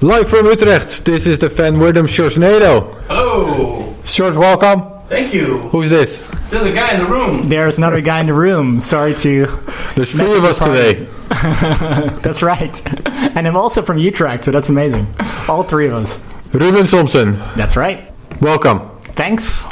Live from Utrecht, this is the fan Wirdum Sjorsnado. Hello. Sjors, welcome. Thank you. Who's this? There's a guy in the room. There's another guy in the room. Sorry to... There's three of us today. That's right. And I'm also from Utrecht, so that's amazing. All three of us. Ruben Somsen. That's right. Welcome. Thanks.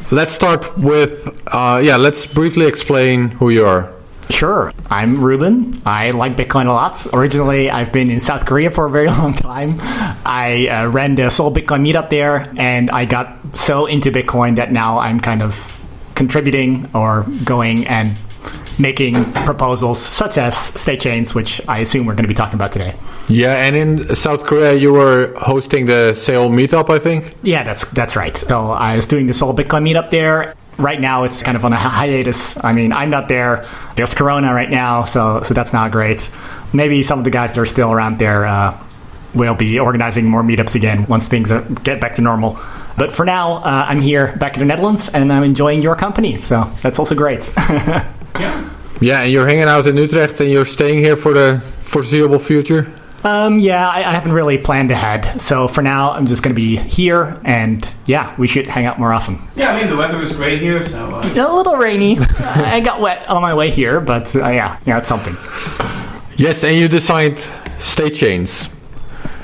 Let's start with, let's briefly explain who you are. Sure. I'm Ruben. I like Bitcoin a lot. Originally, I've been in South Korea for a very long time. I ran the Seoul Bitcoin meetup there, and I got so into Bitcoin that now I'm kind of contributing or going and making proposals such as Statechains, which I assume we're going to be talking about today. Yeah, and in South Korea, you were hosting the Seoul meetup, I think? Yeah, that's right. So I was doing the Seoul Bitcoin meetup there. Right now, it's kind of on a hiatus. I mean, I'm not there. There's Corona right now, so that's not great. Maybe some of the guys that are still around there will be organizing more meetups again once things get back to normal. But for now, I'm here back in the Netherlands, and I'm enjoying your company. So that's also great. Yeah, and you're hanging out in Utrecht, and you're staying here for the foreseeable future? I haven't really planned ahead. So for now, I'm just going to be here, and we should hang out more often. Yeah, I mean, the weather is great here, so... A little rainy. I got wet on my way here, but it's something. Yes, and you designed Statechains.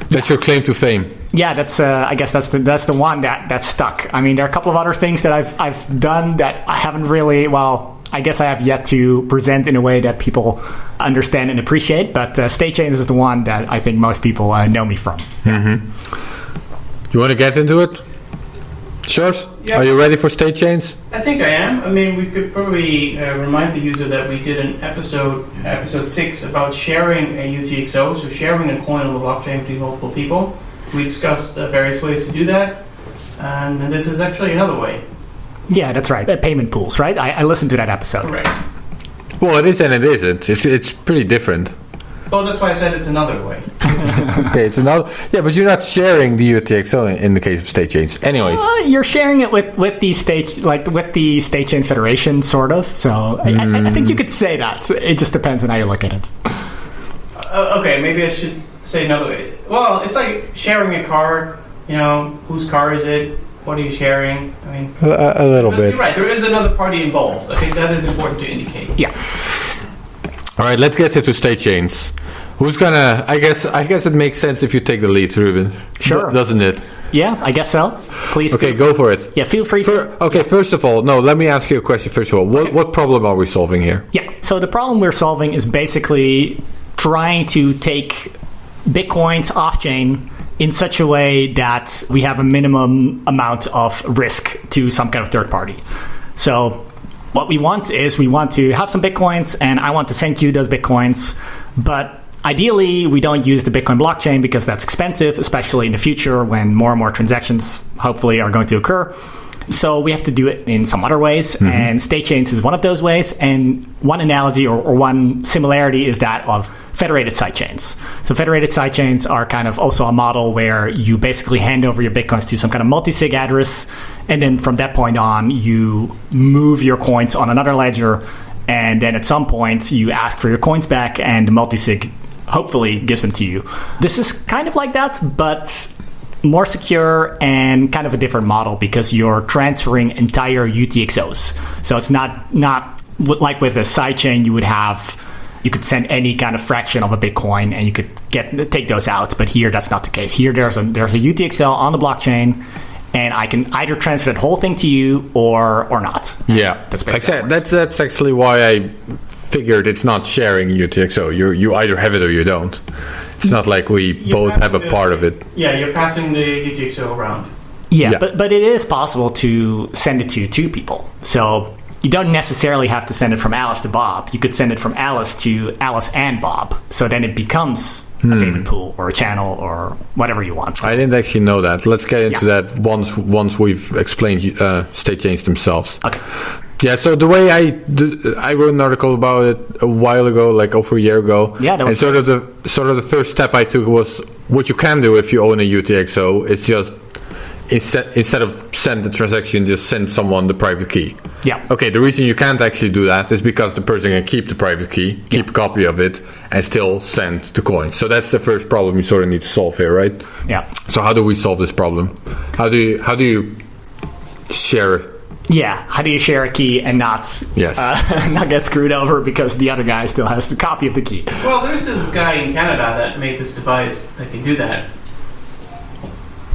That's your claim to fame. Yeah, that's I guess that's the one that stuck. I mean, there are a couple of other things that I've done that I haven't really, I guess I have yet to present in a way that people understand and appreciate, but Statechains is the one that I think most people know me from. Mm-hmm. You want to get into it? Sjors, yeah. Are you ready for Statechains? I think I am. I mean, we could probably remind the user that we did an episode 6, about sharing a UTXO, so sharing a coin on the blockchain between multiple people. We discussed various ways to do that, and this is actually another way. Yeah, that's right. Payment pools, right? I listened to that episode. Correct. Well, it is and it isn't. It's pretty different. Well, that's why I said it's another way. Okay, it's another. Yeah, but you're not sharing the UTXO in the case of Statechains. Anyways, you're sharing it with the Statechain Federation, sort of. So I think you could say that. It just depends on how you look at it. Okay, maybe I should say another way. Well, it's like sharing a car. You know, whose car is it? What are you sharing? I mean, a little bit. You're right. There is another party involved. I think that is important to indicate. Yeah. All right. Let's get into Statechains. Who's gonna? I guess it makes sense if you take the lead, Ruben. Sure. Doesn't it? Yeah, I guess so. Please. Okay, go for it. Yeah, feel free. Okay. First of all, let me ask you a question. First of all, what problem are we solving here? Yeah. So the problem we're solving is basically trying to take Bitcoins off-chain in such a way that we have a minimum amount of risk to some kind of third party. So what we want to have some Bitcoins, and I want to send you those Bitcoins, but ideally we don't use the Bitcoin blockchain because that's expensive, especially in the future when more and more transactions hopefully are going to occur. So we have to do it in some other ways, and Statechains is one of those ways. And one analogy or one similarity is that of federated sidechains. So federated sidechains are kind of also a model where you basically hand over your Bitcoins to some kind of multi-sig address, and then from that point on, you move your coins on another ledger, and then at some point, you ask for your coins back, and the multi-sig hopefully gives them to you. This is kind of like that, but more secure and kind of a different model because you're transferring entire UTXOs. So it's not like with a sidechain you could send any kind of fraction of a Bitcoin and you could take those out. But here that's not the case. Here there's a UTXO on the blockchain, and I can either transfer that whole thing to you or not. Yeah, that's actually why I figured it's not sharing UTXO. You either have it or you don't. It's not like we both have a part of it. Yeah, you're passing the UTXO around. Yeah. But it is possible to send it to two people. So you don't necessarily have to send it from Alice to Bob. You could send it from Alice to Alice and Bob. So then it becomes a payment pool or a channel or whatever you want. I didn't actually know that. Let's get into that once we've explained Statechains themselves. Okay. Yeah, so the way I wrote an article about it a while ago, like over a year ago. Yeah, that was and sort of the first step I took was what you can do if you own a UTXO is just instead of send the transaction, just send someone the private key. Yeah. Okay, the reason you can't actually do that is because the person can keep the private key, keep a copy of it, and still send the coin. So that's the first problem you sort of need to solve here, right? Yeah. So how do we solve this problem? How do you share? Yeah, how do you share a key and not not get screwed over because the other guy still has the copy of the key? Well, there's this guy in Canada that made this device that can do that.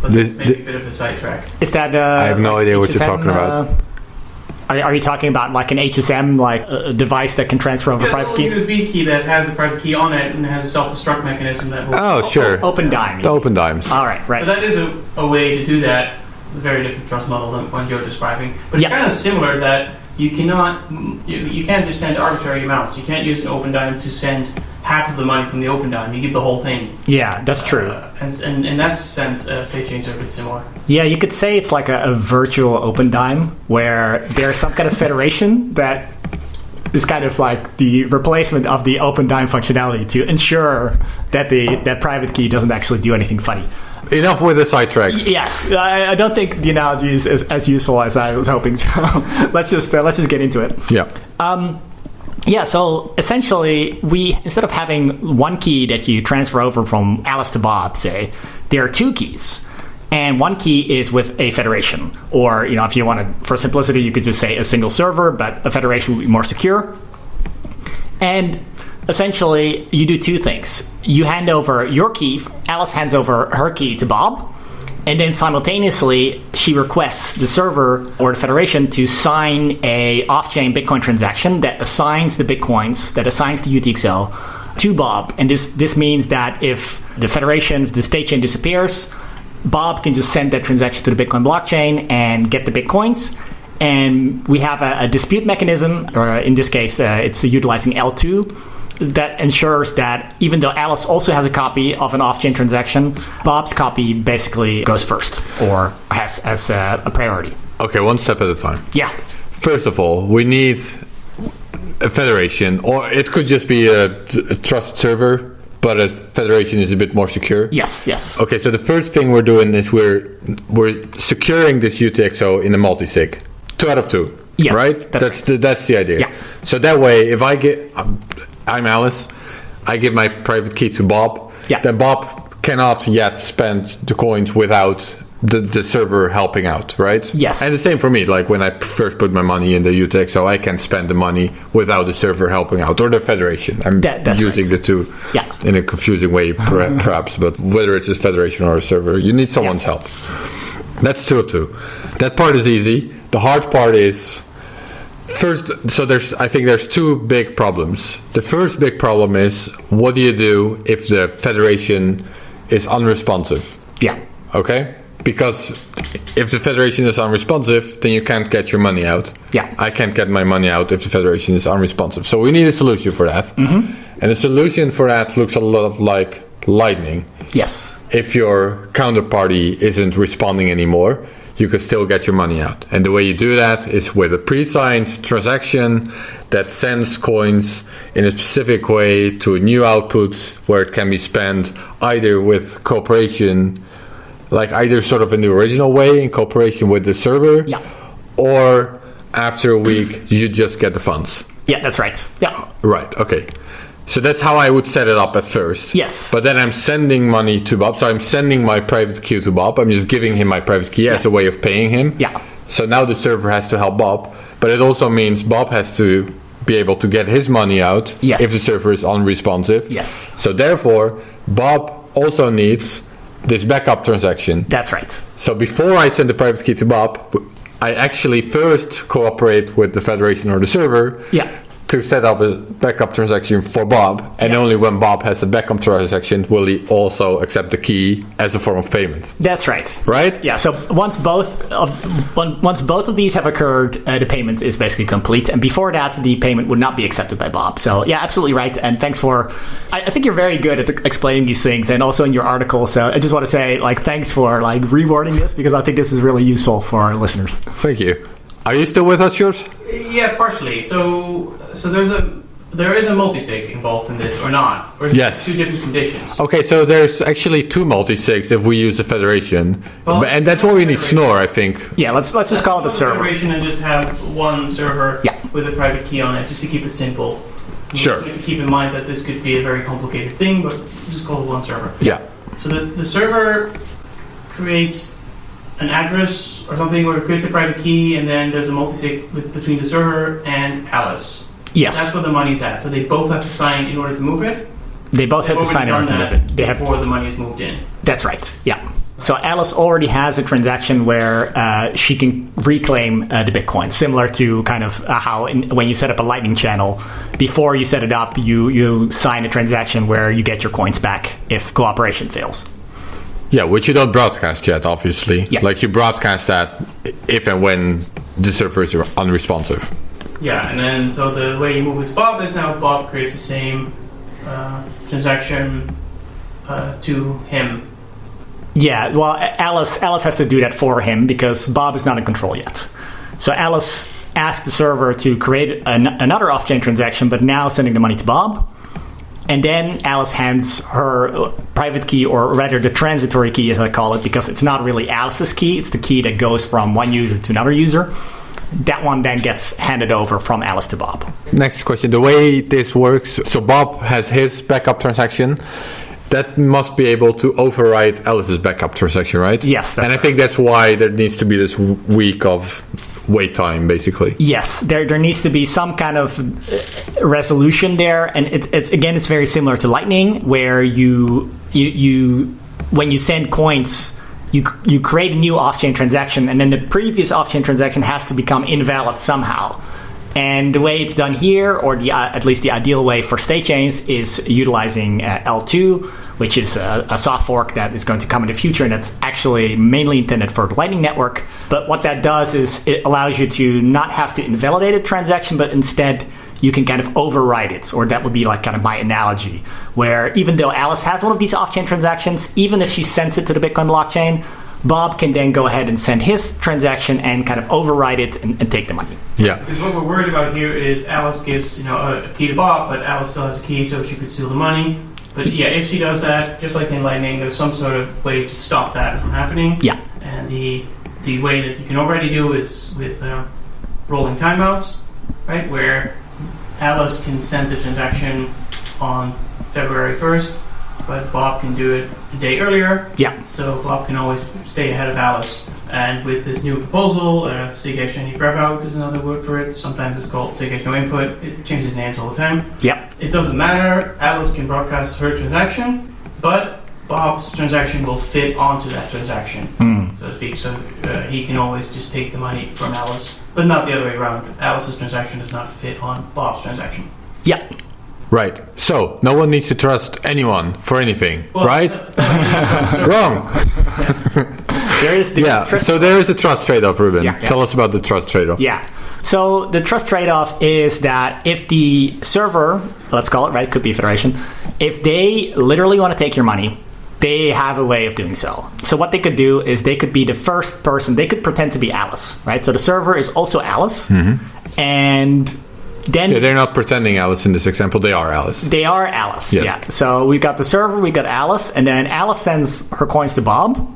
But this may be a bit of a sidetrack. Is that? I have no idea what you're talking about. Are you talking about like an HSM, like a device that can transfer over private keys? Yeah, the USB key that has a private key on it and has a self-destruct mechanism that will... Oh, sure. Open dime. The open dimes. All right. But that is a way to do that. A very different trust model than what you're describing. But it's kind of similar that you cannot... You can't just send arbitrary amounts. You can't use an open dime to send half of the money from the open dime. You give the whole thing. Yeah, that's true. And in that sense, Statechains are a bit similar. Yeah, you could say it's like a virtual open dime where there's some kind of federation that is kind of like the replacement of the open dime functionality to ensure that that private key doesn't actually do anything funny. Enough with the sidetracks. Yes, I don't think the analogy is as useful as I was hoping. So let's just get into it. Yeah. Yeah, so essentially, instead of having one key that you transfer over from Alice to Bob, say, there are two keys. And one key is with a federation. Or, if you want to, for simplicity, you could just say a single server, but a federation would be more secure. And essentially, you do two things. You hand over your key, Alice hands over her key to Bob, and then simultaneously, she requests the server or the federation to sign a off-chain Bitcoin transaction that assigns the Bitcoins, that assigns the UTXO to Bob. And this means that if the federation, if the state chain disappears, Bob can just send that transaction to the Bitcoin blockchain and get the Bitcoins. And we have a dispute mechanism, or in this case, it's utilizing L2, that ensures that even though Alice also has a copy of an off-chain transaction, Bob's copy basically goes first or has a priority. Okay, one step at a time. Yeah. First of all, we need a federation, or it could just be a trusted server, but a federation is a bit more secure. Yes. Okay, so the first thing we're doing is we're securing this UTXO in a multisig. 2 out of 2. Yes, right? That's the idea. Yeah. So that way, if I'm Alice, I give my private key to Bob. Yeah. Then Bob cannot yet spend the coins without the server helping out, right? Yes. And the same for me. Like when I first put my money in the UTXO, I can spend the money without the server helping out, or the federation. I'm using the two in a confusing way, perhaps. But whether it's a federation or a server, you need someone's help. That's 2 of 2. That part is easy. The hard part is... First, so I think there's 2 big problems. The first big problem is, what do you do if the federation is unresponsive? Yeah. Okay? Because if the federation is unresponsive, then you can't get your money out. Yeah. I can't get my money out if the federation is unresponsive. So we need a solution for that. Mm-hmm. And the solution for that looks a lot like Lightning. Yes. If your counterparty isn't responding anymore, you can still get your money out. And the way you do that is with a pre-signed transaction that sends coins in a specific way to a new output where it can be spent either with cooperation, like either sort of in the original way in cooperation with the server, or after a week you just get the funds. Yeah, that's right. Yeah. Right, okay. So that's how I would set it up at first. Yes. But then I'm sending money to Bob. So I'm sending my private key to Bob. I'm just giving him my private key as a way of paying him. Yeah. So now the server has to help Bob. But it also means Bob has to be able to get his money out if the server is unresponsive. Yes. So therefore, Bob also needs this backup transaction. That's right. So before I send the private key to Bob, I actually first cooperate with the federation or the server. Yeah. To set up a backup transaction for Bob, and only when Bob has the backup transaction will he also accept the key as a form of payment. That's right. Right? Yeah. So once both of these have occurred, the payment is basically complete, and before that, the payment would not be accepted by Bob. So yeah, absolutely right. And thanks for. I think you're very good at explaining these things, and also in your article. So I just want to say, thanks for rewording this, because I think this is really useful for our listeners. Thank you. Are you still with us, Sjors? Yeah, partially. So there's there is a multi-sig involved in this or not? Or yes. 2 different conditions? Okay, so there's actually 2 multi-sigs if we use the Federation. Well, and that's why we need Snore, I think. Yeah, let's just call it a server. Federation and just have one server with a private key on it, just to keep it simple. Sure. So keep in mind that this could be a very complicated thing, but just call it one server. Yeah. So the server creates an address or something where it creates a private key, and then there's a multi-sig between the server and Alice. Yes. That's where the money's at. So they both have to sign in order to move it. They both have to sign in order to move it. Before the money is moved in. That's right. Yeah. So Alice already has a transaction where she can reclaim the Bitcoin, similar to kind of how when you set up a Lightning channel, before you set it up, you sign a transaction where you get your coins back if cooperation fails. Yeah, which you don't broadcast yet, obviously. Yeah. Like you broadcast that if and when the server is unresponsive. Yeah, and then so the way you move with Bob is now Bob creates the same transaction to him. Yeah, well, Alice has to do that for him because Bob is not in control yet. So Alice asked the server to create another off-chain transaction, but now sending the money to Bob. And then Alice hands her private key, or rather the transitory key, as I call it, because it's not really Alice's key. It's the key that goes from one user to another user. That one then gets handed over from Alice to Bob. Next question. The way this works, so Bob has his backup transaction. That must be able to override Alice's backup transaction, right? Yes. That's and I think that's why there needs to be this week of wait time, basically. Yes, there needs to be some kind of resolution there, and it's very similar to Lightning, where you when you send coins, you create a new off-chain transaction, and then the previous off-chain transaction has to become invalid somehow. And the way it's done here, or at least the ideal way for Statechains, is utilizing L2, which is a soft fork that is going to come in the future, and that's actually mainly intended for the Lightning Network. But what that does is it allows you to not have to invalidate a transaction, but instead you can kind of override it, or that would be like kind of my analogy, where even though Alice has one of these off-chain transactions, even if she sends it to the Bitcoin blockchain, Bob can then go ahead and send his transaction and kind of override it and take the money. Yeah. Because what we're worried about here is Alice gives a key to Bob, but Alice still has a key, so she could steal the money. But yeah, if she does that, just like in Lightning, there's some sort of way to stop that from happening. Yeah. And the way that you can already do is with rolling timeouts, right? Where Alice can send the transaction on February 1st, but Bob can do it a day earlier. Yeah. So Bob can always stay ahead of Alice. And with this new proposal, Segwit any brevout is another word for it. Sometimes it's called Segwit no input. It changes names all the time. Yeah. It doesn't matter. Alice can broadcast her transaction, but Bob's transaction will fit onto that transaction, so to speak. So he can always just take the money from Alice, but not the other way around. Alice's transaction does not fit on Bob's transaction. Yeah. Right. So no one needs to trust anyone for anything, right? Wrong. There is so there is a trust trade-off, Ruben. Yeah. Tell us about the trust trade-off. Yeah. So the trust trade-off is that if the server, let's call it, right, could be Federation, if they literally want to take your money, they have a way of doing so. So what they could do is they could be the first person, they could pretend to be Alice, right? So the server is also Alice, and then... Yeah, they're not pretending Alice in this example, they are Alice. They are Alice, yes. Yeah. So we've got the server, we've got Alice, and then Alice sends her coins to Bob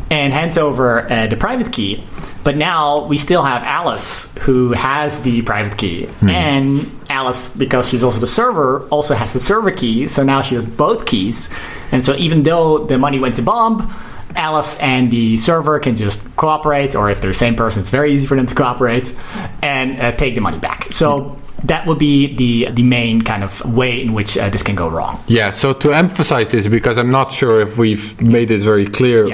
and hands over the private key. But now we still have Alice, who has the private key. And Alice, because she's also the server, also has the server key. So now she has both keys. And so even though the money went to Bob, Alice and the server can just cooperate, or if they're the same person, it's very easy for them to cooperate, and take the money back. So that would be the main kind of way in which this can go wrong. Yeah, so to emphasize this, because I'm not sure if we've made this very clear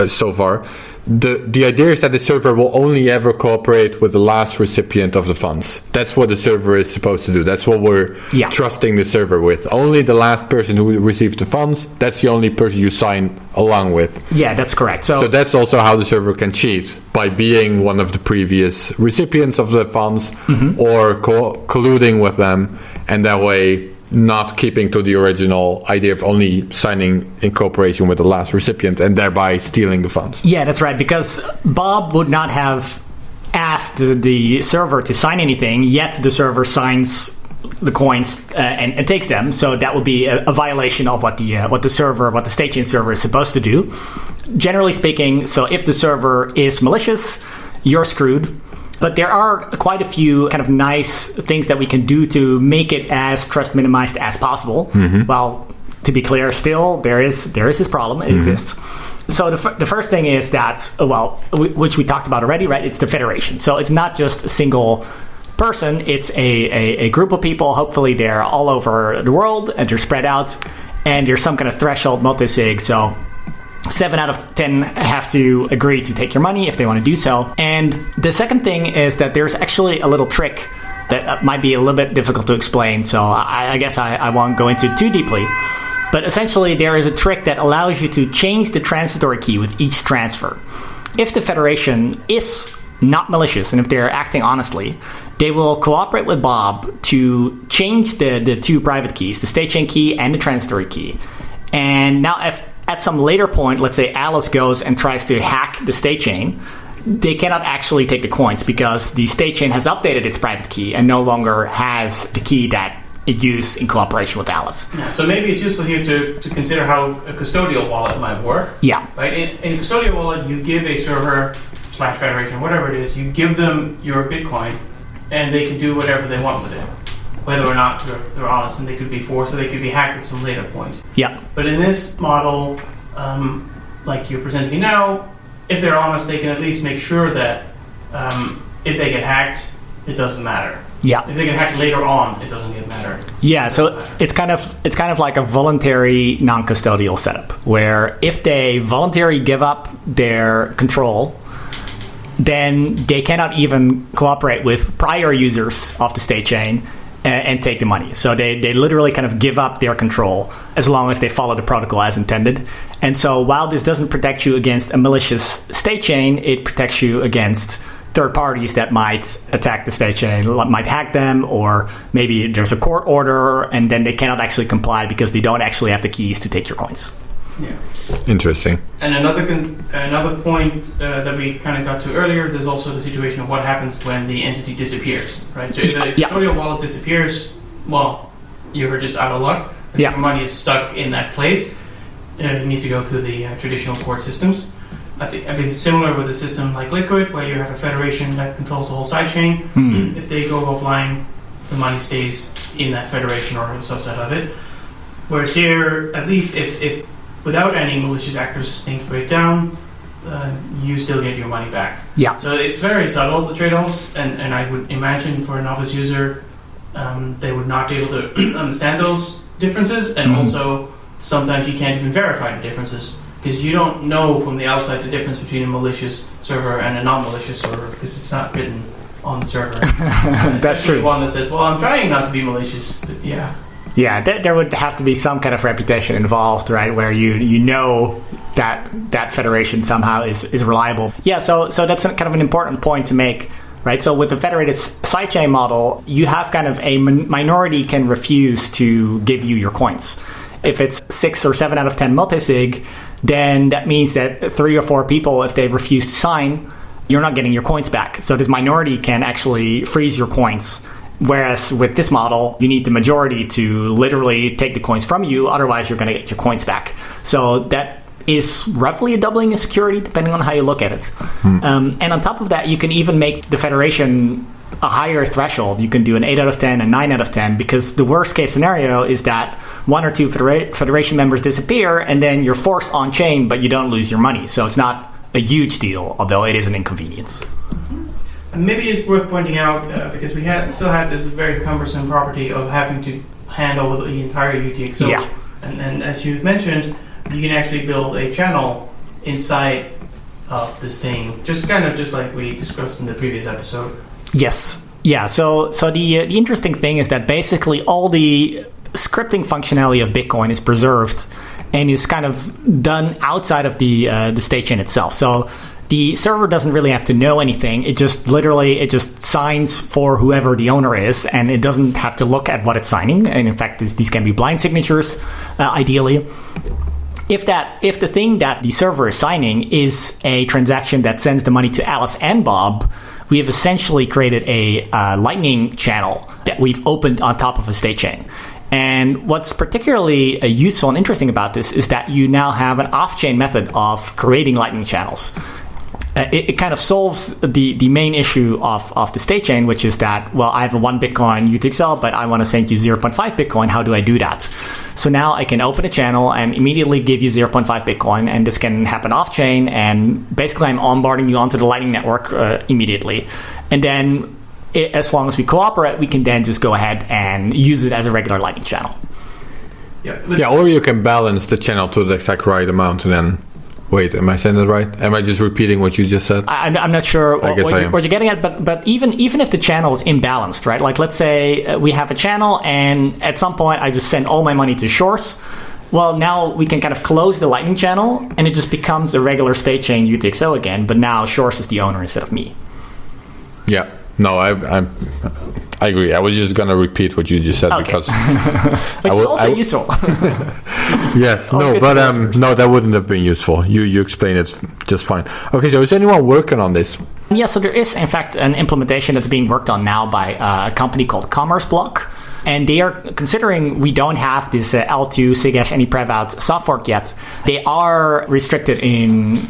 so far, the idea is that the server will only ever cooperate with the last recipient of the funds. That's what the server is supposed to do. That's what we're trusting the server with. Only the last person who received the funds, that's the only person you sign along with. Yeah, that's correct. So that's also how the server can cheat, by being one of the previous recipients of the funds or colluding with them, and that way not keeping to the original idea of only signing in cooperation with the last recipient and thereby stealing the funds. Yeah, that's right, because Bob would not have asked the server to sign anything, yet the server signs the coins and takes them. So that would be a violation of what the Statechain server is supposed to do. Generally speaking, so if the server is malicious, you're screwed. But there are quite a few kind of nice things that we can do to make it as trust minimized as possible. Well, to be clear, still there is this problem. It exists. So the first thing is that, which we talked about already, right? It's the federation. So it's not just a single person. It's a group of people. Hopefully they're all over the world and they're spread out. And there's some kind of threshold multi-sig. So 7 out of 10 have to agree to take your money if they want to do so. And the second thing is that there's actually a little trick that might be a little bit difficult to explain. So I guess I won't go into it too deeply. But essentially, there is a trick that allows you to change the transitory key with each transfer. If the Federation is not malicious and if they're acting honestly, they will cooperate with Bob to change the two private keys, the Statechain key and the transitory key. And now if at some later point, let's say Alice goes and tries to hack the Statechain, they cannot actually take the coins because the Statechain has updated its private key and no longer has the key that it used in cooperation with Alice. Yeah, so maybe it's useful here to consider how a custodial wallet might work. Yeah. Right? In custodial wallet, you give a server / federation, whatever it is, you give them your Bitcoin and they can do whatever they want with it. Whether or not they're honest, and they could be forced or they could be hacked at some later point. Yeah. But in this model, like you're presenting me now, if they're honest, they can at least make sure that if they get hacked, it doesn't matter. Yeah. If they get hacked later on, it doesn't matter. Yeah, so it's kind of like a voluntary non-custodial setup where if they voluntarily give up their control, then they cannot even cooperate with prior users of the Statechain and take the money. So they literally kind of give up their control as long as they follow the protocol as intended. And so while this doesn't protect you against a malicious Statechain, it protects you against third parties that might attack the Statechain, might hack them, or maybe there's a court order and then they cannot actually comply because they don't actually have the keys to take your coins. Yeah. Interesting. And another point that we kind of got to earlier, there's also the situation of what happens when the entity disappears, right? So if a custodial wallet disappears, well, you're just out of luck. If your money is stuck in that place, you need to go through the traditional court systems. I think it's similar with a system like Liquid, where you have a federation that controls the whole sidechain. If they go offline, the money stays in that federation or a subset of it. Whereas here, at least if without any malicious actors, things break down, you still get your money back. Yeah. So it's very subtle, the trade-offs, and I would imagine for a novice user, they would not be able to understand those differences, and also sometimes you can't even verify the differences because you don't know from the outside the difference between a malicious server and a non-malicious server because it's not written on the server. That's true. One that says, well, I'm trying not to be malicious, but yeah. Yeah, there would have to be some kind of reputation involved, right, where you know that federation somehow is reliable. Yeah, so that's kind of an important point to make, right? So with the federated sidechain model, you have kind of a minority can refuse to give you your coins. If it's 6 or 7 out of 10 multisig, then that means that 3 or 4 people, if they refuse to sign, you're not getting your coins back. So this minority can actually freeze your coins. Whereas with this model, you need the majority to literally take the coins from you. Otherwise, you're going to get your coins back. So that is roughly a doubling in security, depending on how you look at it. And on top of that, you can even make the federation a higher threshold. You can do an 8 out of 10 and 9 out of 10, because the worst case scenario is that 1 or 2 federation members disappear, and then you're forced on chain, but you don't lose your money. So it's not a huge deal, although it is an inconvenience. Maybe it's worth pointing out, because we still had this very cumbersome property of having to handle the entire UTXO. Yeah. And as you've mentioned, you can actually build a channel inside of this thing, just like we discussed in the previous episode. Yes. Yeah. So the interesting thing is that basically all the scripting functionality of Bitcoin is preserved and is kind of done outside of the Statechain itself. So the server doesn't really have to know anything. It just signs for whoever the owner is, and it doesn't have to look at what it's signing. And in fact, these can be blind signatures, ideally. If the thing that the server is signing is a transaction that sends the money to Alice and Bob, we have essentially created a Lightning channel that we've opened on top of a state chain. And what's particularly useful and interesting about this is that you now have an off-chain method of creating Lightning channels. It kind of solves the main issue of the state chain, which is that, well, I have a 1 Bitcoin UTXO, but I want to send you 0.5 Bitcoin. How do I do that? So now I can open a channel and immediately give you 0.5 Bitcoin, and this can happen off-chain, and basically I'm onboarding you onto the Lightning Network immediately. And then as long as we cooperate, we can then just go ahead and use it as a regular Lightning channel. Yeah, or you can balance the channel to the exact right amount and then... Wait, am I saying that right? Am I just repeating what you just said? I'm not sure what you're getting at, but even if the channel is imbalanced, right? Like, let's say we have a channel, and at some point I just send all my money to Sjors. Well, now we can kind of close the Lightning channel, and it just becomes a regular state chain UTXO again, but now Sjors is the owner instead of me. Yeah. No, I agree. I was just going to repeat what you just said because... Which is also useful. Yes. No, but no, that wouldn't have been useful. You explained it just fine. Okay, so is anyone working on this? Yeah, so there is, in fact, an implementation that's being worked on now by a company called Commerce Block. And they are considering we don't have this L2 SIG any prev out soft fork yet. They are restricted in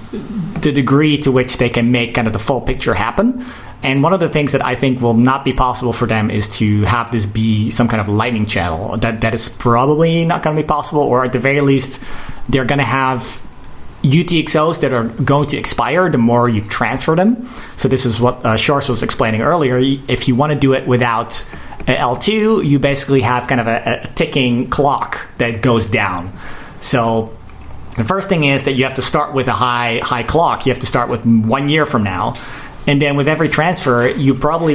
the degree to which they can make kind of the full picture happen. And one of the things that I think will not be possible for them is to have this be some kind of Lightning channel. That is probably not going to be possible, or at the very least, they're going to have UTXOs that are going to expire the more you transfer them. So this is what Sjors was explaining earlier. If you want to do it without L2, you basically have kind of a ticking clock that goes down. So the first thing is that you have to start with a high clock. You have to start with 1 year from now. And then with every transfer, you probably,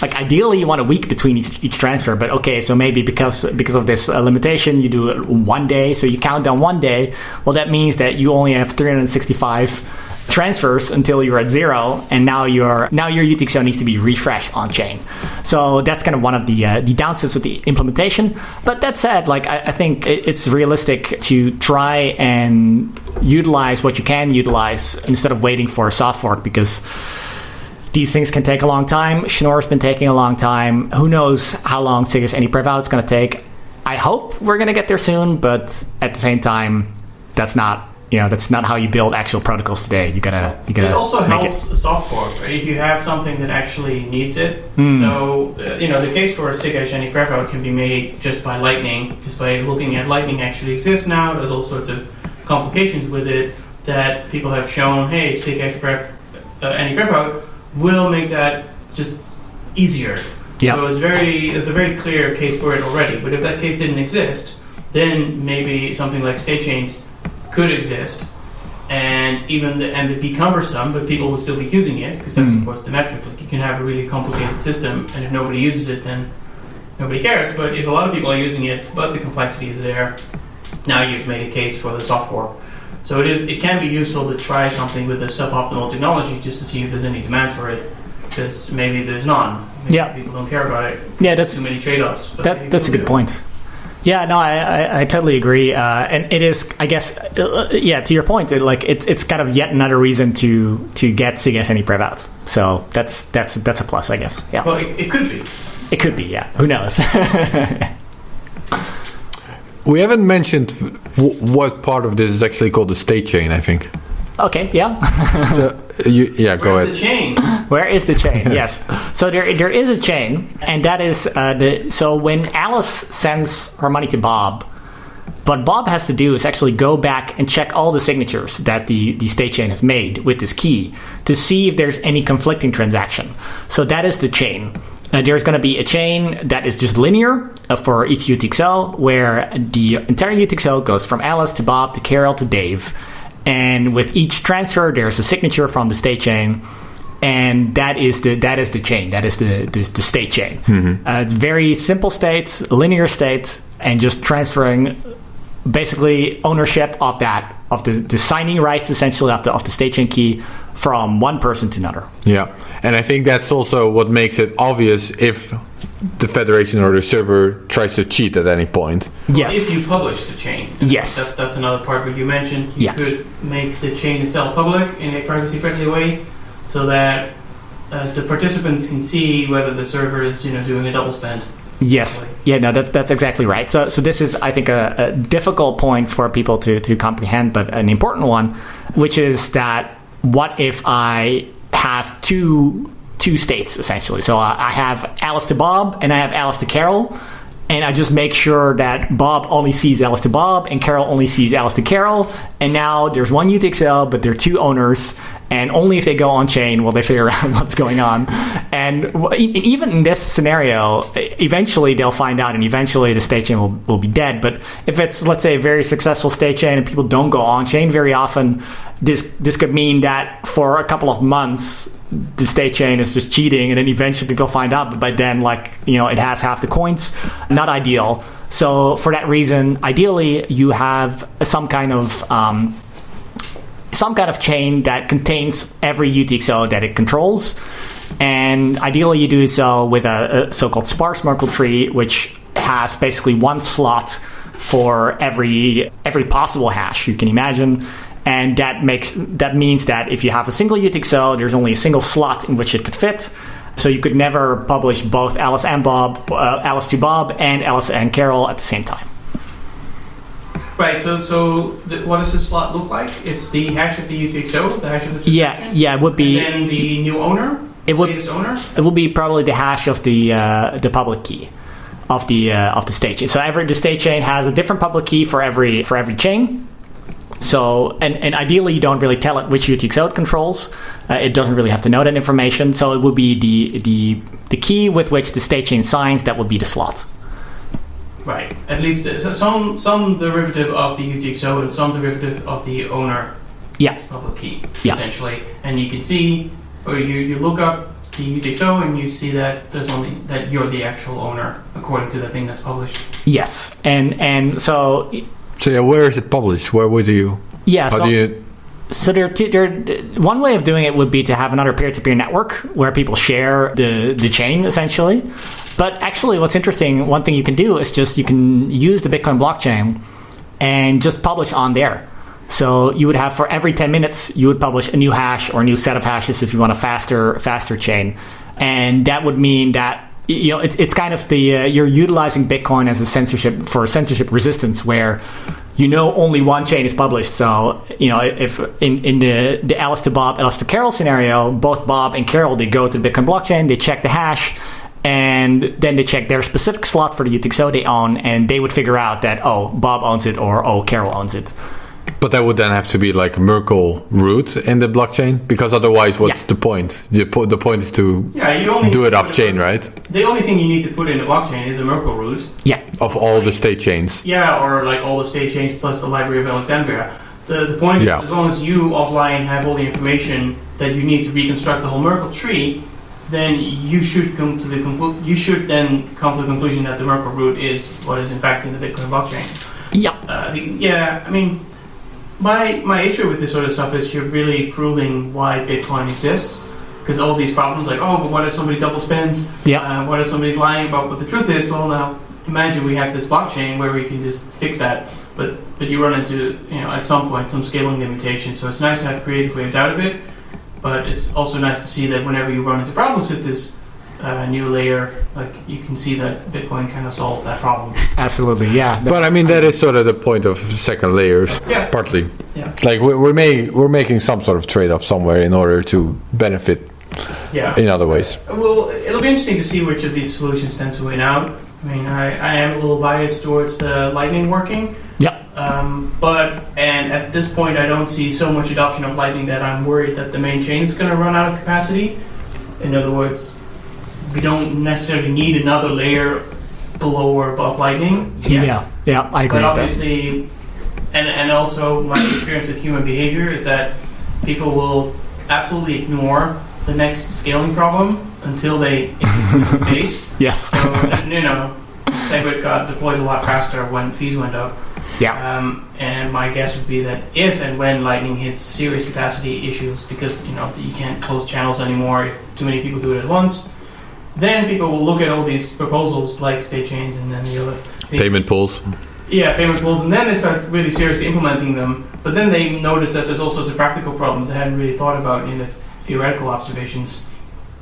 like, ideally you want a week between each transfer. But okay, so maybe because of this limitation, you do it 1 day. So you count down 1 day. Well, that means that you only have 365 transfers until you're at 0. And now your UTXO needs to be refreshed on chain. So that's kind of one of the downsides of the implementation. But that said, like, I think it's realistic to try and utilize what you can utilize instead of waiting for a soft fork, because these things can take a long time. Schnorr's been taking a long time. Who knows how long SIG any prev out is going to take. I hope we're going to get there soon, but at the same time, that's not how you build actual protocols today. You gotta it also helps a soft fork, right? If you have something that actually needs it. So the case for a SIG any prev out can be made just by Lightning, just by looking at Lightning actually exists now. There's all sorts of complications with it that people have shown. Hey, SIG any prev out will make that just easier. Yep. So there's a very clear case for it already. But if that case didn't exist, then maybe something like Statechains could exist, and it'd be cumbersome, but people would still be using it, because that's of course the metric. Like, you can have a really complicated system, and if nobody uses it, then nobody cares. But if a lot of people are using it, but the complexity is there, now you've made a case for the soft fork. So it can be useful to try something with a suboptimal technology just to see if there's any demand for it, because maybe there's none. Maybe people don't care about it. Yeah, that's too many trade-offs. That's a good point. Yeah, no, I totally agree, and it is, I guess, to your point, it's kind of yet another reason to get SIG any prev out. So that's a plus, I guess. Yeah. Well, it could be. It could be, yeah. Who knows? We haven't mentioned what part of this is actually called the state chain, I think. Okay, yeah. So, go ahead. The chain? Where is the chain? Yes. So there is a chain, and that is so when Alice sends her money to Bob, what Bob has to do is actually go back and check all the signatures that the state chain has made with this key to see if there's any conflicting transaction. So that is the chain. There's going to be a chain that is just linear for each UTXO, where the entire UTXO goes from Alice to Bob to Carol to Dave. And with each transfer, there's a signature from the state chain, and that is the chain. That is the state chain. Mm-hmm. It's very simple state, linear state, and just transferring basically ownership of the signing rights, essentially, of the state chain key from one person to another. Yeah, and I think that's also what makes it obvious if the Federation or the server tries to cheat at any point. Yes. If you publish the chain. Yes. That's another part where you mentioned you could make the chain itself public in a privacy-friendly way, so that the participants can see whether the server is doing a double spend. Yes. Yeah, no, that's exactly right. So this is, I think, a difficult point for people to comprehend, but an important one, which is that what if I have two states, essentially? So I have Alice to Bob and I have Alice to Carol, and I just make sure that Bob only sees Alice to Bob and Carol only sees Alice to Carol, and now there's one UTXO, but there are two owners, and only if they go on chain will they figure out what's going on. And even in this scenario, eventually they'll find out, and eventually the state chain will be dead. But if it's, let's say, a very successful state chain and people don't go on chain very often, this could mean that for a couple of months the state chain is just cheating, and then eventually people find out. But by then, it has half the coins. Not ideal. So for that reason, ideally you have some kind of chain that contains every UTXO that it controls, and ideally you do so with a so-called sparse Merkle tree, which has basically one slot for every possible hash you can imagine. And that means that if you have a single UTXO, there's only a single slot in which it could fit. So you could never publish both Alice and Bob, Alice to Bob, and Alice and Carol at the same time. Right. So what does the slot look like? It's the hash of the UTXO, the hash of the transaction? Yeah, it would be. And then the new owner, latest owner. It would be probably the hash of the public key of the state chain. So the state chain has a different public key for every chain. So, and ideally you don't really tell it which UTXO it controls. It doesn't really have to know that information. So it would be the key with which the state chain signs, that would be the slot. Right. At least some derivative of the UTXO and some derivative of the owner. Yeah. Public key, essentially. And you can see, or you look up the UTXO and you see that there's only that you're the actual owner according to the thing that's published. Yes. And so. So yeah, where is it published? Where would you? Yeah. So one way of doing it would be to have another peer-to-peer network where people share the chain, essentially. But actually, what's interesting, one thing you can do is you can use the Bitcoin blockchain and just publish on there. So you would have, for every 10 minutes, you would publish a new hash or a new set of hashes if you want a faster chain. And that would mean that it's kind of you're utilizing Bitcoin as a censorship resistance, where only one chain is published. So if in the Alice to Bob, Alice to Carol scenario, both Bob and Carol, they go to the Bitcoin blockchain, they check the hash, and then they check their specific slot for the UTXO they own, and they would figure out that Bob owns it or Carol owns it. But that would then have to be like a Merkle root in the blockchain, because otherwise, what's the point? The point is to do it off chain, right? The only thing you need to put in the blockchain is a Merkle root. Yeah. Of all the state chains. Yeah, or like all the state chains plus the Library of Alexandria. The point is, as long as you offline have all the information that you need to reconstruct the whole Merkle tree, then you should come to the conclusion that the Merkle root is what is in fact in the Bitcoin blockchain. Yeah. I mean, my issue with this sort of stuff is you're really proving why Bitcoin exists, because all these problems like, but what if somebody double spends? What if somebody's lying about what the truth is? Well, now imagine we have this blockchain where we can just fix that, but you run into at some point some scaling limitations. So it's nice to have creative ways out of it, but it's also nice to see that whenever you run into problems with this new layer, you can see that Bitcoin kind of solves that problem. Absolutely, yeah. But I mean, that is sort of the point of second layers, partly. Yeah. Like we're making some sort of trade-off somewhere in order to benefit in other ways. Well, it'll be interesting to see which of these solutions tends to win out. I mean, I am a little biased towards the Lightning working. Yep. And at this point, I don't see so much adoption of Lightning that I'm worried that the main chain is going to run out of capacity. In other words, we don't necessarily need another layer below or above Lightning. Yeah, I agree. But obviously, and also my experience with human behavior is that people will absolutely ignore the next scaling problem until they hit the face. Yes. So, Segwit got deployed a lot faster when fees went up. Yeah. And my guess would be that if and when Lightning hits serious capacity issues, because you can't close channels anymore if too many people do it at once, then people will look at all these proposals like Statechains and then the other things. Payment pools. Yeah, payment pools, and then they start really seriously implementing them. But then they notice that there's all sorts of practical problems they hadn't really thought about in the theoretical observations.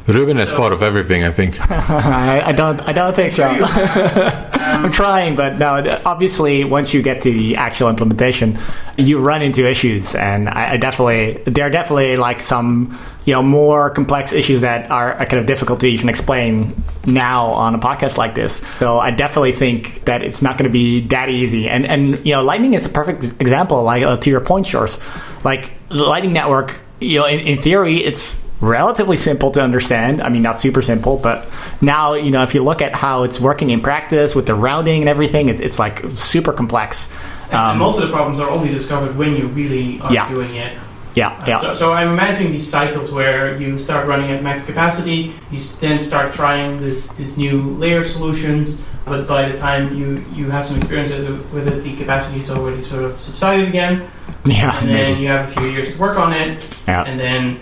Ruben has thought of everything, I think. I don't think so. I'm trying, but no. Obviously, once you get to the actual implementation, you run into issues, and there are definitely like some more complex issues that are kind of difficult to even explain now on a podcast like this. So I definitely think that it's not going to be that easy. And Lightning is a perfect example. Like to your point, Sjors, like the Lightning Network, in theory, it's relatively simple to understand. I mean, not super simple, but now, if you look at how it's working in practice with the routing and everything, it's like super complex. And most of the problems are only discovered when you really are doing it. Yeah. So I'm imagining these cycles where you start running at max capacity, you then start trying this new layer solutions, but by the time you have some experience with it, the capacity is already sort of subsided again. Yeah. And then you have a few years to work on it, and then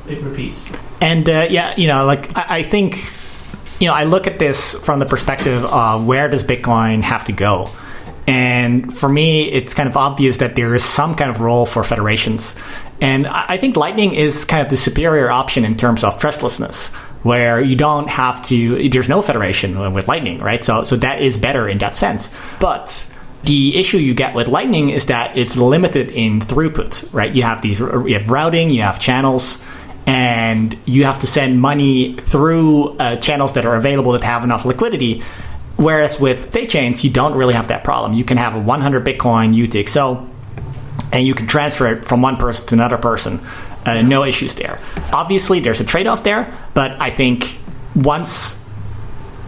it repeats. And I think I look at this from the perspective of where does Bitcoin have to go. And for me, it's kind of obvious that there is some kind of role for federations. And I think Lightning is kind of the superior option in terms of trustlessness, where you don't have to, there's no federation with Lightning, right? So that is better in that sense. But the issue you get with Lightning is that it's limited in throughput, right? You have routing, you have channels, and you have to send money through channels that are available that have enough liquidity. Whereas with Statechains, you don't really have that problem. You can have a 100 Bitcoin UTXO, and you can transfer it from one person to another person. No issues there. Obviously, there's a trade-off there, but I think once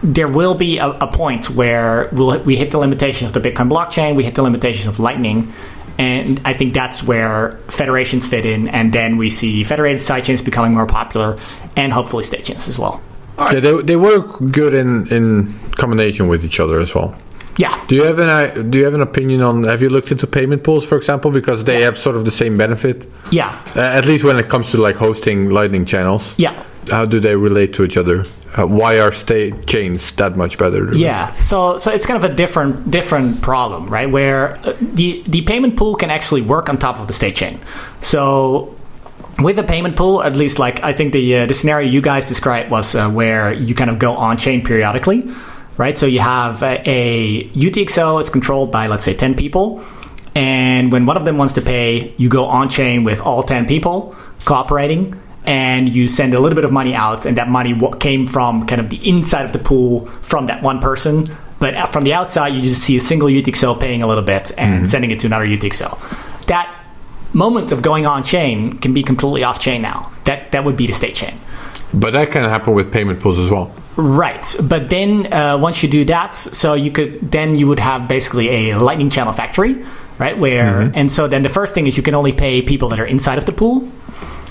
there will be a point where we hit the limitations of the Bitcoin blockchain, we hit the limitations of Lightning, and I think that's where federations fit in, and then we see federated sidechains becoming more popular, and hopefully Statechains as well. Right. Yeah, they work good in combination with each other as well. Yeah. Do you have an opinion on? Have you looked into payment pools, for example, because they have sort of the same benefit? Yeah. At least when it comes to like hosting Lightning channels. Yeah. How do they relate to each other? Why are Statechains that much better? Yeah. So it's kind of a different problem, right? Where the payment pool can actually work on top of the Statechain. So with a payment pool, at least like I think the scenario you guys described was where you kind of go on-chain periodically, right? So you have a UTXO, it's controlled by, let's say, 10 people. And when one of them wants to pay, you go on-chain with all 10 people cooperating, and you send a little bit of money out, and that money came from kind of the inside of the pool from that one person. But from the outside, you just see a single UTXO paying a little bit and sending it to another UTXO. That moment of going on-chain can be completely off-chain now. That would be the Statechain. But that can happen with payment pools as well. Right. But then once you do that, so you would have basically a Lightning channel factory, right? And so then the first thing is you can only pay people that are inside of the pool,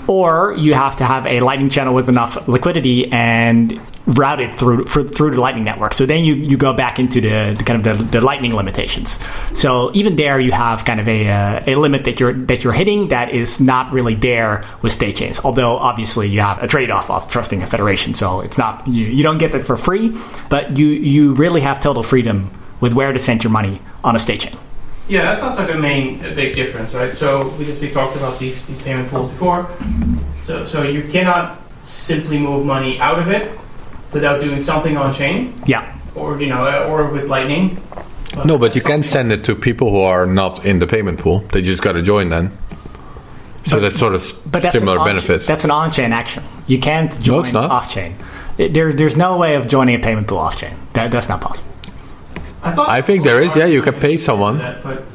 or you have to have a Lightning channel with enough liquidity and route it through the Lightning network. So then you go back into the kind of the Lightning limitations. So even there you have kind of a limit that you're hitting that is not really there with Statechains. Although obviously you have a trade-off of trusting a federation. So it's not you don't get that for free, but you really have total freedom with where to send your money on a Statechain. Yeah, that sounds like a big difference, right? So we talked about these payment pools before. So you cannot simply move money out of it without doing something on chain. Yeah. Or with Lightning. But you can send it to people who are not in the payment pool. They just got to join then. So that's sort of similar benefits. That's an on-chain action. You can't join off-chain. There's no way of joining a payment pool off-chain. That's not possible. I think there is. Yeah, you can pay someone. But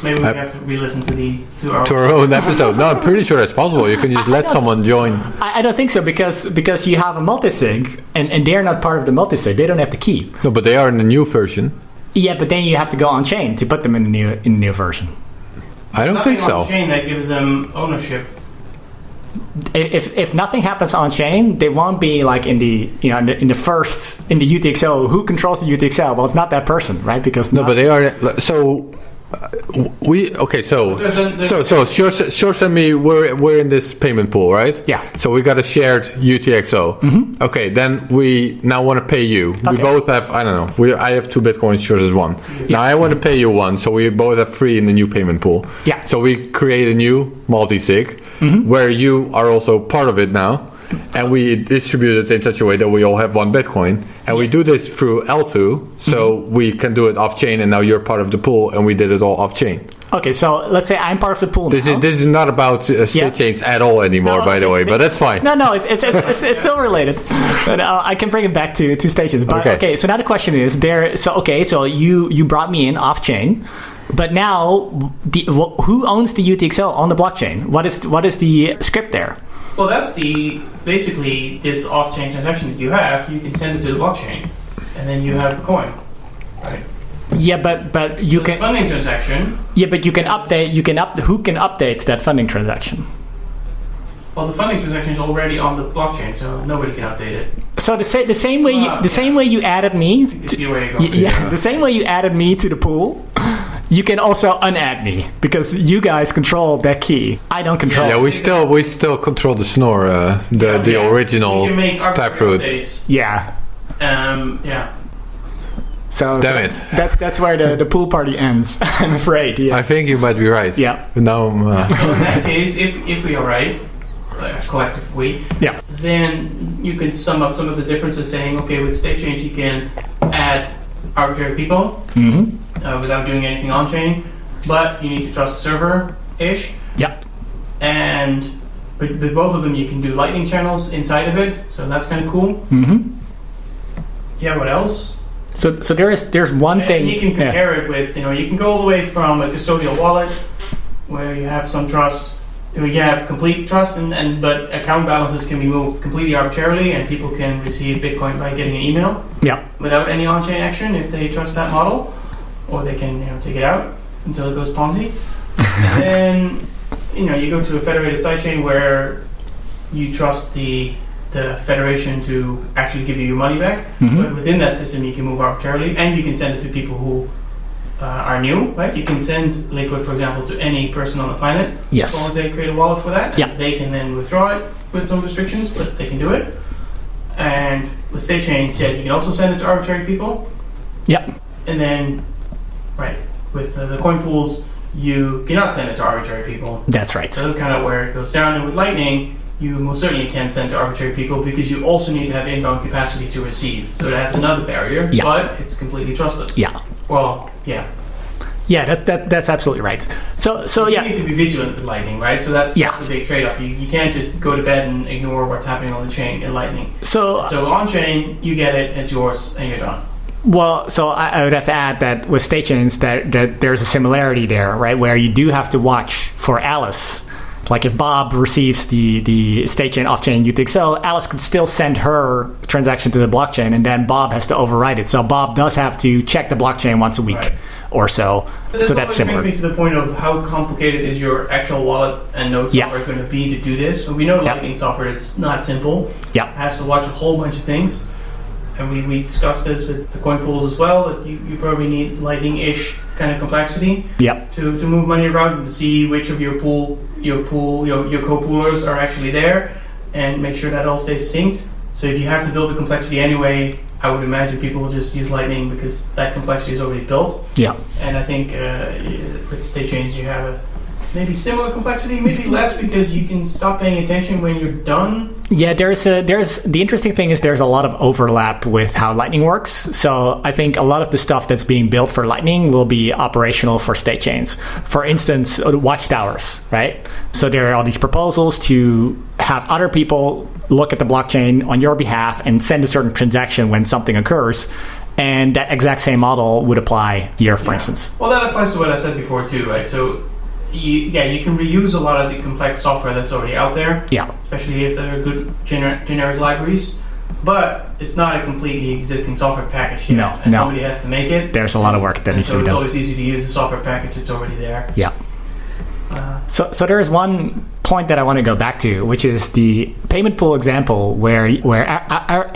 maybe we have to re-listen to our own episode. No, I'm pretty sure it's possible. You can just let someone join. I don't think so because you have a multisig and they're not part of the multisig. They don't have the key. No, but they are in the new version. Yeah, but then you have to go on chain to put them in the new version. I don't think so. On chain that gives them ownership. If nothing happens on chain, they won't be like in the UTXO. Who controls the UTXO? Well, it's not that person, right? Because but they are. So Sjors and me, we're in this payment pool, right? Yeah. So we got a shared UTXO. Mm-hmm. Okay, then we now want to pay you. Okay. We both have, I don't know, I have 2 Bitcoins, Sjors has 1. Yeah. Now I want to pay you 1, so we both have 3 in the new payment pool. Yeah. So we create a new multi-sig where you are also part of it now. and we distribute it in such a way that we all have 1 Bitcoin. And we do this through L2, so we can do it off-chain, and now you're part of the pool, and we did it all off-chain. Okay, so let's say I'm part of the pool now. This is not about Statechains at all anymore, by the way, but that's fine. No, it's still related. But I can bring it back to Statechains. But okay, so now the question is so you brought me in off-chain, but now who owns the UTXO on the blockchain? What is the script there? Well, that's basically this off-chain transaction that you have. You can send it to the blockchain, and then you have the coin, right? Yeah, but you can funding transaction. Yeah, but you can update. Who can update that funding transaction? Well, the funding transaction is already on the blockchain, so nobody can update it. So the same way you added me. The same way you added me to the pool. You can also unadd me because you guys control that key. I don't control. Yeah, we still control the snore, the original taproot. Yeah. Yeah. So damn it. That's where the pool party ends. I'm afraid. Yeah. I think you might be right. Yeah. But now so in that case, if we are right, collective we, then you can sum up some of the differences, saying, okay, with Statechains you can add arbitrary people without doing anything on chain, but you need to trust server-ish. Yeah. And but both of them you can do lightning channels inside of it, so that's kind of cool. Yeah. What else? So there's one thing. And you can compare it with, you can go all the way from a custodial wallet where you have some trust, you have complete trust, but account balances can be moved completely arbitrarily, and people can receive Bitcoin by getting an email without any on-chain action if they trust that model, or they can take it out until it goes Ponzi. And then you go to a federated sidechain where you trust the federation to actually give you your money back, but within that system you can move arbitrarily, and you can send it to people who are new, right? You can send Liquid, for example, to any person on the planet, as long as they create a wallet for that. And they can then withdraw it with some restrictions, but they can do it. And with Statechains, you can also send it to arbitrary people. And then, with the coin pools, you cannot send it to arbitrary people. That's right. So that's kind of where it goes down. And with Lightning, you most certainly can send to arbitrary people because you also need to have inbound capacity to receive. So that's another barrier, but it's completely trustless. Well, Yeah, that's absolutely right. So you need to be vigilant with Lightning, right? So that's the big trade-off. You can't just go to bed and ignore what's happening on the chain in Lightning. So on-chain, you get it, it's yours, and you're done. Well, so I would have to add that with Statechains, that there's a similarity there, right? Where you do have to watch for Alice. Like if Bob receives the Statechain off-chain UTXO, Alice could still send her transaction to the blockchain, and then Bob has to override it. So Bob does have to check the blockchain once a week or so. So that's similar. Brings me to the point of how complicated is your actual wallet and node software going to be to do this. So we know Lightning software is not simple. It has to watch a whole bunch of things. And we discussed this with the coin pools as well, that you probably need Lightning-ish kind of complexity to move money around and to see which of your co-poolers are actually there, and make sure that all stays synced. So if you have to build the complexity anyway, I would imagine people will just use Lightning because that complexity is already built. And I think with Statechains you have a maybe similar complexity, maybe less, because you can stop paying attention when you're done. Yeah, there's the interesting thing is there's a lot of overlap with how Lightning works. So I think a lot of the stuff that's being built for Lightning will be operational for Statechains. For instance, watchtowers, right? So there are all these proposals to have other people look at the blockchain on your behalf and send a certain transaction when something occurs. And that exact same model would apply here, for instance. Well, that applies to what I said before too, right? So you can reuse a lot of the complex software that's already out there. Especially if there are good generic libraries. But it's not a completely existing software package yet. No. Somebody has to make it. There's a lot of work that needs to be done. So it's always easy to use a software package that's already there. So there is one point that I want to go back to, which is the payment pool example where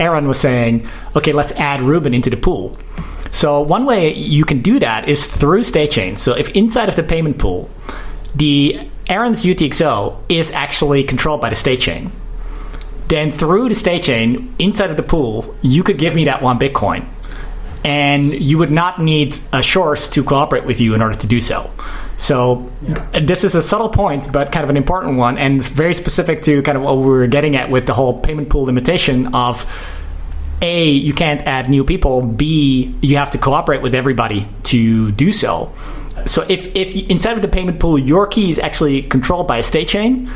Aaron was saying, okay, let's add Ruben into the pool. So one way you can do that is through Statechains. So if inside of the payment pool, Aaron's UTXO is actually controlled by the Statechain, then through the Statechain, inside of the pool, you could give me that 1 Bitcoin. and you would not need a Sjors to cooperate with you in order to do so. So this is a subtle point, but kind of an important one, and it's very specific to kind of what we were getting at with the whole payment pool limitation of A, you can't add new people, B, you have to cooperate with everybody to do so. So if inside of the payment pool, your key is actually controlled by a state chain,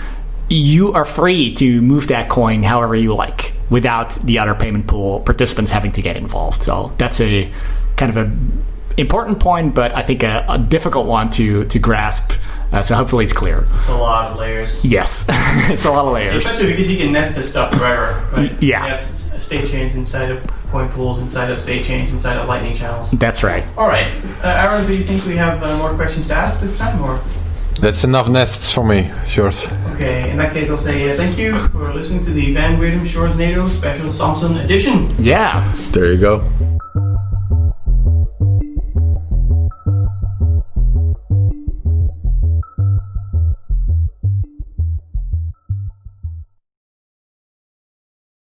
you are free to move that coin however you like without the other payment pool participants having to get involved. So that's a kind of a important point, but I think a difficult one to grasp. So hopefully it's clear. It's a lot of layers. Yes, it's a lot of layers. Especially because you can nest this stuff forever, right? Yeah. You have state chains inside of coin pools, inside of state chains, inside of lightning channels. That's right. All right. Aaron, do you think we have more questions to ask this time, or? That's enough nests for me, Sjors. Okay, in that case, I'll say thank you for listening to the Wirdum Sjorsnado Special Somsen edition. Yeah. There you go.